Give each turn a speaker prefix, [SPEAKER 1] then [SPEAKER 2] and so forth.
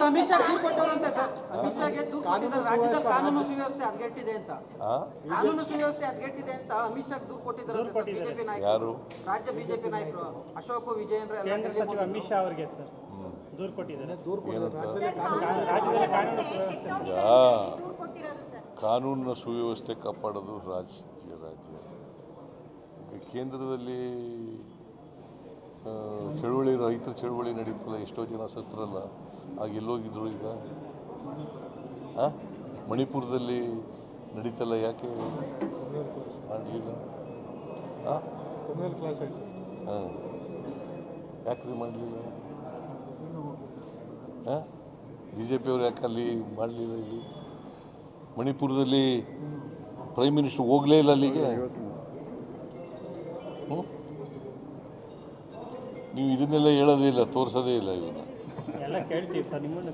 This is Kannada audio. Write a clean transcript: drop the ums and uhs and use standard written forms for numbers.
[SPEAKER 1] ಅಮಿತ್ ಶಾ ದೂರು ಕೊಟ್ಟವರಂತೆ ಸರ್. ಅಮಿತ್ ಶಾಗೆ ದೂರು ಕೊಟ್ಟಿದ್ದಾರೆ. ರಾಜ್ಯದಲ್ಲಿ ಕಾನೂನು ಸುವ್ಯವಸ್ಥೆ ಹದಗೆಟ್ಟಿದೆ ಅಂತ. ಕಾನೂನು ಸುವ್ಯವಸ್ಥೆ ಹದಗೆಟ್ಟಿದೆ ಅಂತ ಅಮಿತ್ ಶಾ ದೂರು ಕೊಟ್ಟಿದ್ದಾರೆ ಸರ್. ಬಿಜೆಪಿ ನಾಯಕರು, ರಾಜ್ಯ ಬಿಜೆಪಿ ನಾಯಕರು ಅಶೋಕ್ ವಿಜಯೇಂದ್ರ
[SPEAKER 2] ಕೇಂದ್ರ ಸಚಿವ ಅಮಿತ್ ಶಾ ಅವರಿಗೆ ಸರ್ ದೂರು ಕೊಟ್ಟಿದ್ದಾರೆ.
[SPEAKER 3] ಕಾನೂನಿನ ಸುವ್ಯವಸ್ಥೆ ಕಾಪಾಡೋದು ರಾಜ್ಯ ಈಗ ಕೇಂದ್ರದಲ್ಲಿ ಚಳುವಳಿ ರೈತರ ಚಳುವಳಿ ನಡೀತಲ್ಲ, ಎಷ್ಟೋ ಜನ ಸತ್ರಲ್ಲ, ಆಗ ಎಲ್ಲೋಗಿದ್ರು ಈಗ ಮಣಿಪುರದಲ್ಲಿ ನಡೀತಲ್ಲ, ಯಾಕೆ ಮಾಡಲಿಲ್ಲ? ಯಾಕ್ರಿ ಮಾಡಲಿಲ್ಲ? ಬಿ ಜೆ ಪಿಯವ್ರು ಯಾಕೆ ಅಲ್ಲಿ ಮಾಡಲಿಲ್ಲ? ಇಲ್ಲಿ ಮಣಿಪುರದಲ್ಲಿ ಪ್ರೈಮ್ ಮಿನಿಸ್ಟರ್ ಹೋಗಲೇ ಇಲ್ಲ ಅಲ್ಲಿಗೆ. ನೀವು ಇದನ್ನೆಲ್ಲ ಹೇಳೋದೇ ಇಲ್ಲ, ತೋರಿಸೋದೇ ಇಲ್ಲ ಇವನ್ನ.
[SPEAKER 2] ಎಲ್ಲ ಕೇಳ್ತೀವಿ ಸರ್, ನಿಮ್ಮನ್ನು